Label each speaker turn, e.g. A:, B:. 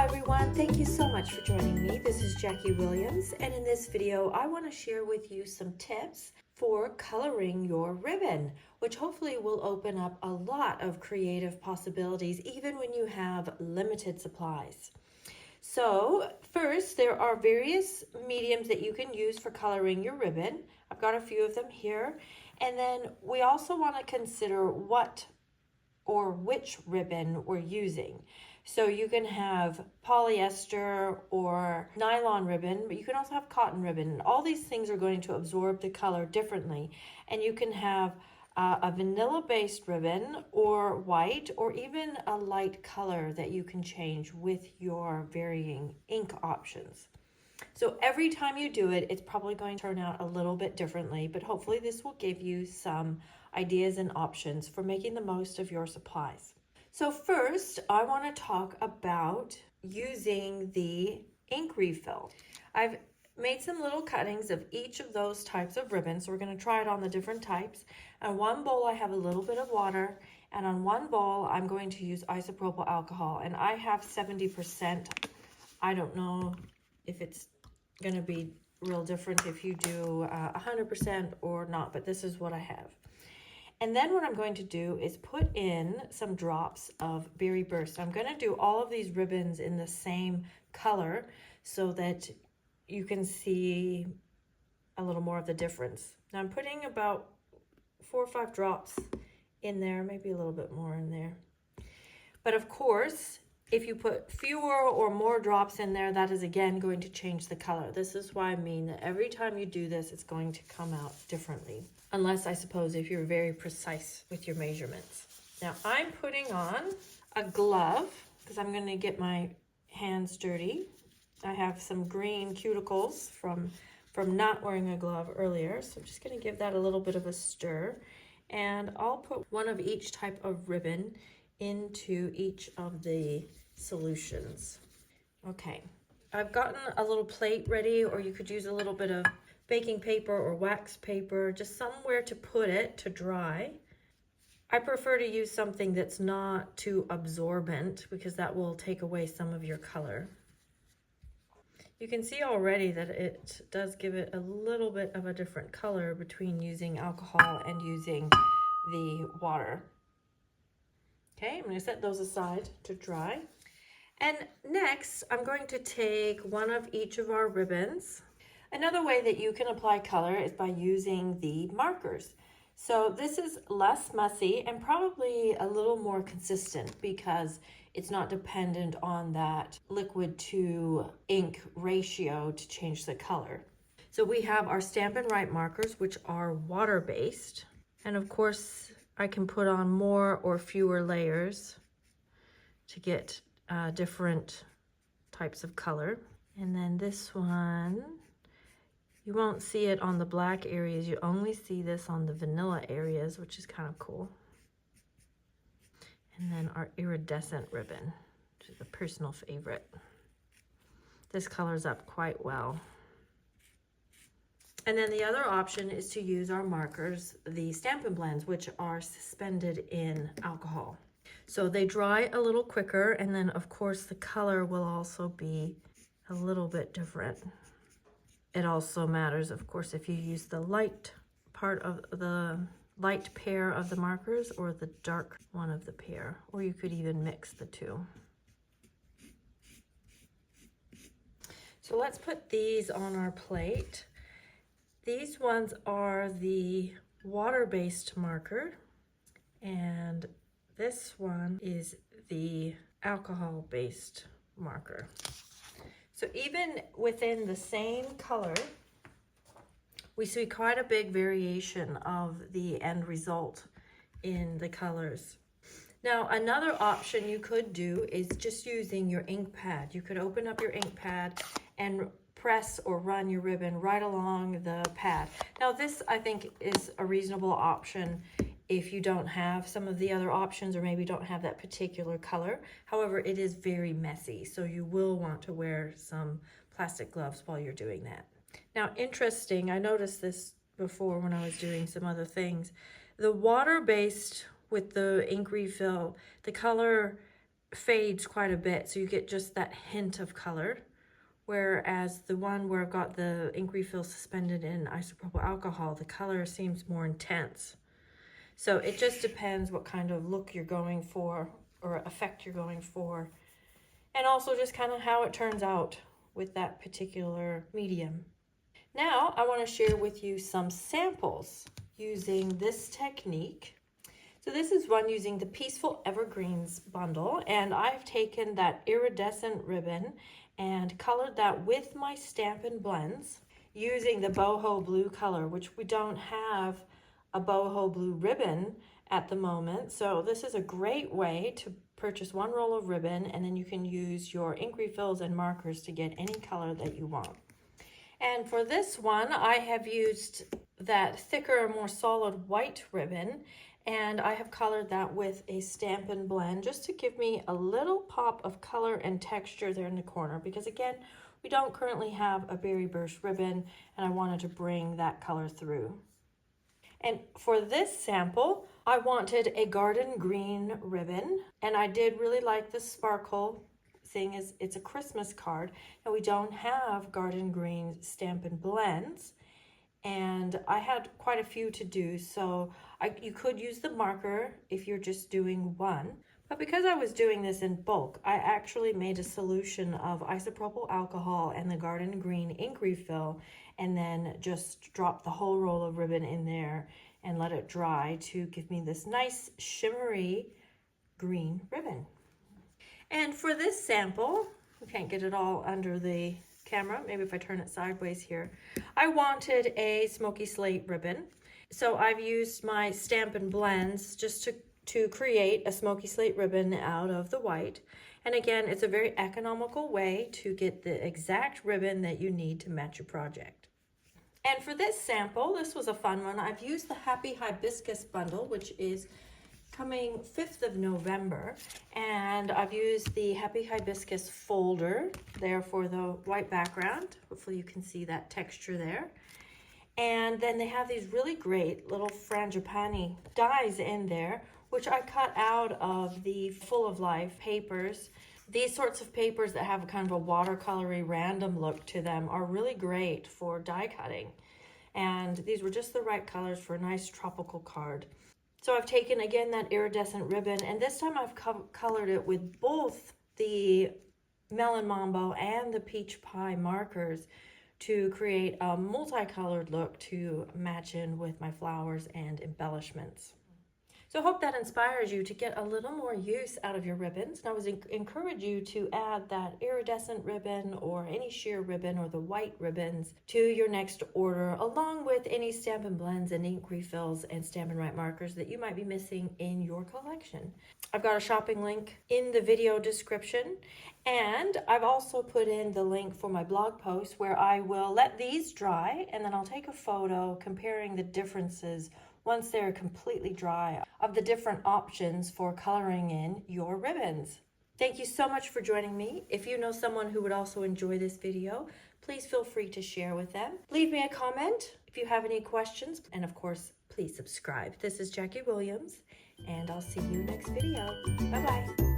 A: everyone, thank you so much for joining me. This is Jackie Williams, and in this video I want to share with you some tips for coloring your ribbon, which hopefully will open up a lot of creative possibilities even when you have limited supplies. So first, there are various mediums that you can use for coloring your ribbon. I've got a few of them here, and then we also want to consider what or which ribbon we're using. So you can have polyester or nylon ribbon, but you can also have cotton ribbon. And all these things are going to absorb the color differently. And you can have a vanilla-based ribbon or white or even a light color that you can change with your varying ink options. So every time you do it, it's probably going to turn out a little bit differently, but hopefully this will give you some ideas and options for making the most of your supplies. So first, I want to talk about using the ink refill. I've made some little cuttings of each of those types of ribbons. So we're going to try it on the different types. On one bowl, I have a little bit of water, and on one bowl, I'm going to use isopropyl alcohol, and I have 70%. I don't know if it's going to be real different if you do 100% or not, but this is what I have. And then what I'm going to do is put in some drops of Berry Burst. I'm going to do all of these ribbons in the same color so that you can see a little more of the difference. Now I'm putting about 4 or 5 drops in there, maybe a little bit more in there. But of course, if you put fewer or more drops in there, that is again going to change the color. This is why I mean that every time you do this, it's going to come out differently. Unless, I suppose, if you're very precise with your measurements. Now I'm putting on a glove because I'm going to get my hands dirty. I have some green cuticles from not wearing a glove earlier. So I'm just going to give that a little bit of a stir. And I'll put one of each type of ribbon into each of the solutions. Okay, I've gotten a little plate ready, or you could use a little bit of baking paper or wax paper, just somewhere to put it to dry. I prefer to use something that's not too absorbent because that will take away some of your color. You can see already that it does give it a little bit of a different color between using alcohol and using the water. Okay, I'm going to set those aside to dry. And next, I'm going to take one of each of our ribbons. Another way that you can apply color is by using the markers. So this is less messy and probably a little more consistent because it's not dependent on that liquid to ink ratio to change the color. So we have our Stampin' Write markers, which are water-based. And of course, I can put on more or fewer layers to get different types of color. And then this one, you won't see it on the black areas. You only see this on the vanilla areas, which is kind of cool. And then our iridescent ribbon, which is a personal favorite. This colors up quite well. And then the other option is to use our markers, the Stampin' Blends, which are suspended in alcohol. So they dry a little quicker, and then of course the color will also be a little bit different. It also matters, of course, if you use the light part of the light pair of the markers or the dark one of the pair, or you could even mix the two. So let's put these on our plate. These ones are the water-based marker, and this one is the alcohol-based marker. So even within the same color, we see quite a big variation of the end result in the colors. Now, another option you could do is just using your ink pad. You could open up your ink pad and press or run your ribbon right along the pad. Now, this I think is a reasonable option if you don't have some of the other options or maybe don't have that particular color. However, it is very messy, so you will want to wear some plastic gloves while you're doing that. Now, interesting, I noticed this before when I was doing some other things. The water-based with the ink refill, the color fades quite a bit, so you get just that hint of color. Whereas the one where I've got the ink refill suspended in isopropyl alcohol, the color seems more intense. So it just depends what kind of look you're going for or effect you're going for, and also just kind of how it turns out with that particular medium. Now I want to share with you some samples using this technique. So this is one using the Peaceful Evergreens bundle, and I've taken that iridescent ribbon and colored that with my Stampin' Blends using the boho blue color, which we don't have a boho blue ribbon at the moment. So this is a great way to purchase one roll of ribbon, and then you can use your ink refills and markers to get any color that you want. And for this one, I have used that thicker, more solid white ribbon, and I have colored that with a Stampin' Blend just to give me a little pop of color and texture there in the corner, because again, we don't currently have a Berry Burst ribbon, and I wanted to bring that color through. And for this sample, I wanted a garden green ribbon, and I did really like the sparkle thing. Is it's a Christmas card, and we don't have garden green Stampin' Blends, and I had quite a few to do, so you could use the marker if you're just doing one. But because I was doing this in bulk, I actually made a solution of isopropyl alcohol and the garden green ink refill, and then just dropped the whole roll of ribbon in there and let it dry to give me this nice shimmery green ribbon. And for this sample, we can't get it all under the camera, maybe if I turn it sideways here, I wanted a smoky slate ribbon. So I've used my Stampin' Blends just to create a smoky slate ribbon out of the white. And again, it's a very economical way to get the exact ribbon that you need to match your project. And for this sample, this was a fun one. I've used the Happy Hibiscus bundle, which is coming 5th of November, and I've used the Happy Hibiscus folder there for the white background. Hopefully you can see that texture there. And then they have these really great little frangipani dies in there, which I cut out of the Full of Life papers. These sorts of papers that have a kind of a watercolory random look to them are really great for die cutting. And these were just the right colors for a nice tropical card. So I've taken, again, that iridescent ribbon, and this time I've colored it with both the Melon Mambo and the Peach Pie markers to create a multicolored look to match in with my flowers and embellishments. So I hope that inspires you to get a little more use out of your ribbons. And I would encourage you to add that iridescent ribbon or any sheer ribbon or the white ribbons to your next order, along with any Stampin' Blends and ink refills and Stampin' Write markers that you might be missing in your collection. I've got a shopping link in the video description, and I've also put in the link for my blog post where I will let these dry, and then I'll take a photo comparing the differences once they're completely dry of the different options for coloring in your ribbons. Thank you so much for joining me. If you know someone who would also enjoy this video, please feel free to share with them. Leave me a comment if you have any questions, and of course, please subscribe. This is Jackie Williams, and I'll see you next video. Bye-bye.